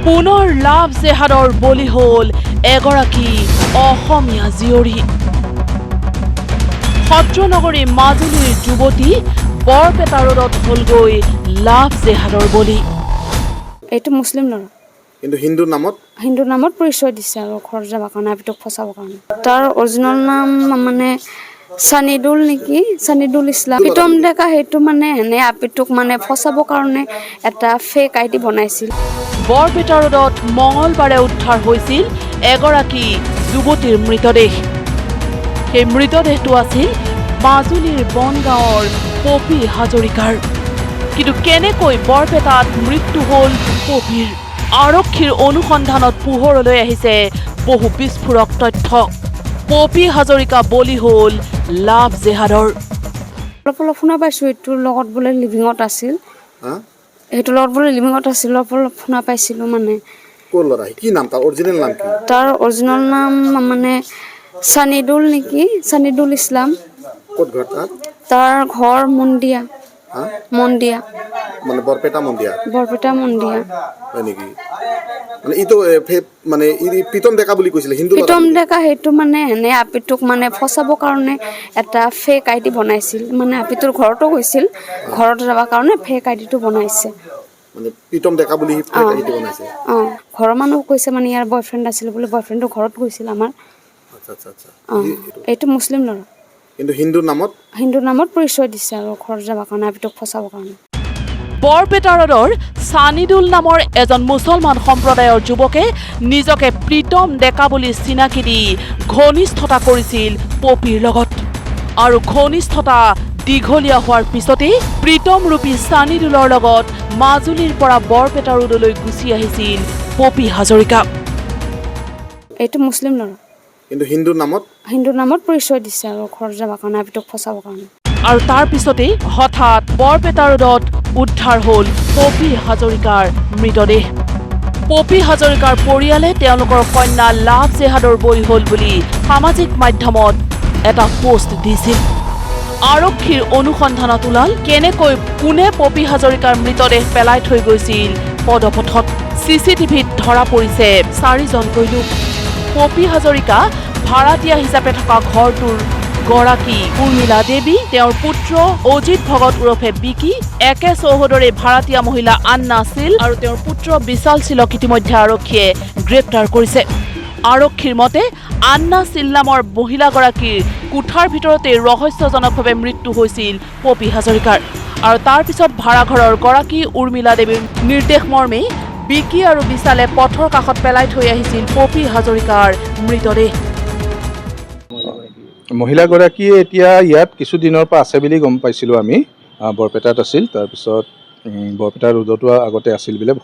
পুনৰ লাভ জেহাদৰ বলি হ'ল এগৰাকী অসমীয়া জীয়ৰী। সত্ৰনগৰী মাজুলীৰ যুৱতী বৰপেটা ৰোডত হ'লগৈ লাভ জেহাদৰ বলি। এইটো মুছলিম ল'ৰা, কিন্তু হিন্দুৰ নামত পৰিচয় দিছে আৰু ঘৰ যাব কাৰণে আপিটোক ফচাবৰ কাৰণে। তাৰ অৰিজিনেল নাম মানে চানিদুল নেকি, চানিদুল ইছলাম। প্ৰীতম ডেকা সেইটো মানে এনে আপিটোক মানে ফচাবৰ কাৰণে এটা ফেক আইডি বনাইছিল। বৰপেটা ৰোডত মঙলবাৰে উদ্ধাৰ হৈছিল এগৰাকী যুৱতীৰ মৃতদেহ। সেই মৃতদেহটো আছিল মাজুলীৰ বনগাঁৱৰ পপী হাজৰিকাৰ। কিন্তু কেনেকৈ বৰপেটাত মৃত্যু হ'ল পপীৰ? আৰক্ষীৰ অনুসন্ধানত পোহৰলৈ আহিছে বহু বিস্ফোৰক তথ্য। পপী হাজৰিকা বলি হ'ল লাভ জেহাদৰ। অলপ অলপ শুনা পাইছোঁ এইটোৰ লগত বোলে লিভিঙত আছিল, সেইটোৰ লগত বোলে লিভিঙত আছিল, অলপ অলপ শুনা পাইছিলোঁ মানে। ক'ৰ ল'ৰা? কি নাম তাৰ? অৰিজিনেল নাম কি? তাৰ অৰিজিনেল নাম মানে চানিদুল নেকি, চানিদুল ইছলাম। ক'ত ঘৰ তাৰ? তাৰ ঘৰ মন্দিয়া। মন্দিয়া মানে বৰপেটা মন্দিয়া। বৰপেটা মন্দিয়া। হয় নেকি? মানে ইটো মানে প্ৰীতম ডেকা বুলি কৈছিলে, হিন্দু ল'ৰা। প্ৰীতম ডেকা সেইটো মানে এনে আপিটোক মানে ফচাবৰ কাৰণে এটা ফেক আইডি বনাইছিল। মানে আপিটোৰ ঘৰতো গৈছিল, ঘৰত যাবৰ কাৰণে ফেক আইডিটো বনাইছে। মানে প্ৰীতম ডেকা বুলি ফেক আইডি বনাইছে। ঘৰৰ মানুহ কৈছে মানে ইয়াৰ বয়ফ্ৰেণ্ড আছিল বুলি, বয়ফ্ৰেণ্ডটো ঘৰত গৈছিল আমাৰ। আচ্ছা আচ্ছা আচ্ছা। এইটো মুছলিম ল'ৰা, কিন্তু হিন্দুৰ নামত পৰিচয় দিছে আৰু ঘৰ যাবৰ কাৰণে আপিটোক ফচাবৰ কাৰণে। বৰপেটা ৰোডৰ চানিদুল নামৰ এজন মুছলমান সম্প্ৰদায়ৰ যুৱকে নিজকে প্ৰীতম ডেকা বুলি চিনাকি দি ঘনিষ্ঠতা কৰিছিল পপীৰ লগত। আৰু ঘনিষ্ঠতা দীঘলীয়া হোৱাৰ পিছতেই প্ৰীতম ৰূপী চানিদুলৰ লগত মাজুলীৰ পৰা বৰপেটা ৰোডলৈ গুচি আহিছিল পপী হাজৰিকা। এইটো মুছলিম ল'ৰা, কিন্তু হিন্দুৰ নামত পৰিচয় দিছে আৰু ঘৰ যাবৰ কাৰণে আপিটোক ফচাবৰ কাৰণে। আৰু তাৰ পিছতেই হঠাৎ বৰপেটা ৰোডত উদ্ধাৰ হ'ল পপী হাজৰিকাৰ মৃতদেহ। পপী হাজৰিকাৰ পৰিয়ালে তেওঁলোকৰ কন্যা লাভ জেহাদৰ বলি হ'ল বুলি সামাজিক মাধ্যমত এটা পোষ্ট দিছিল। আৰক্ষীৰ অনুসন্ধানত ওলাল কেনেকৈ কোনে পপী হাজৰিকাৰ মৃতদেহ পেলাই থৈ গৈছিল পদপথত। চিচিটিভিত ধৰা পৰিছে 4জনকৈ লোক। পপী হাজৰিকা ভাড়াতীয়া হিচাপে থকা ঘৰটোৰ গৰাকী উৰ্মিলা দেৱী, তেওঁৰ পুত্ৰ অজিত ভগত ওৰফে বিকি, একে চৌহদৰে ভাড়াতীয়া মহিলা আন্না চিল আৰু তেওঁৰ পুত্ৰ বিশাল চিলক ইতিমধ্যে আৰক্ষীয়ে গ্ৰেপ্তাৰ কৰিছে। আৰক্ষীৰ মতে আন্না চিল নামৰ মহিলাগৰাকীৰ কোঠাৰ ভিতৰতে ৰহস্যজনকভাৱে মৃত্যু হৈছিল পপী হাজৰিকাৰ। আৰু তাৰ পিছত ভাড়াঘৰৰ গৰাকী উৰ্মিলা দেৱীৰ নিৰ্দেশ মৰ্মে বিকি আৰু বিশালে পথৰ কাষত পেলাই থৈ আহিছিল পপী হাজৰিকাৰ মৃতদেহ। মহিলাগৰাকীয়ে এতিয়া ইয়াত কিছুদিনৰ পৰা আছে বুলি গম পাইছিলোঁ আমি। বৰপেটাত আছিল, তাৰপিছত বৰপেটা ৰোডতো আগতে আছিল বোলে।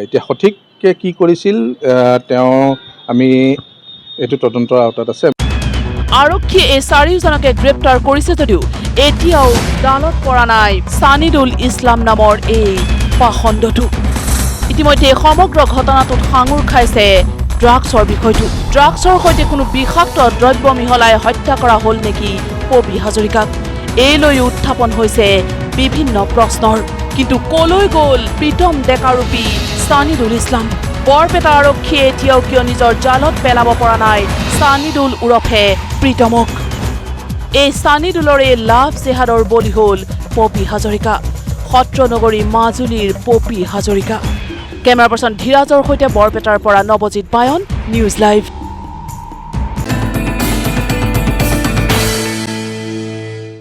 এতিয়া সঠিককৈ কি কৰিছিল তেওঁ আমি এইটো তদন্তৰ আওতাত আছে। আৰক্ষীয়ে এই 4জনকে গ্ৰেপ্তাৰ কৰিছে যদিও এতিয়াও জালত পৰা নাই চানিদুল ইছলাম নামৰ এই পাষণ্ডটো। ইতিমধ্যে সমগ্ৰ ঘটনাটোত সাঙুৰ খাইছে ড্ৰাগছৰ বিষয়টো। ড্ৰাগছৰ সৈতে কোনো বিষাক্ত দ্ৰব্য মিহলাই হত্যা কৰা হ'ল নেকি পপী হাজৰিকাক? এই লৈ উত্থাপন হৈছে বিভিন্ন প্ৰশ্নৰ। কিন্তু কলৈ গ'ল প্ৰীতম ডেকাৰূপী চানিদুল ইছলাম? বৰপেটা আৰক্ষীয়ে এতিয়াও কিয় নিজৰ জালত পেলাব পৰা নাই চানিদুল ওৰফে প্ৰীতমক? এই চানিদুলৰে লাভ জেহাদৰ বলি হ'ল পপী হাজৰিকা। সত্ৰনগৰী মাজুলীৰ পপী হাজৰিকা। কেমেৰা পাৰ্চন ধীৰাজৰ সৈতে বৰপেটাৰ পৰা নৱজিত বায়ন, নিউজ লাইভ।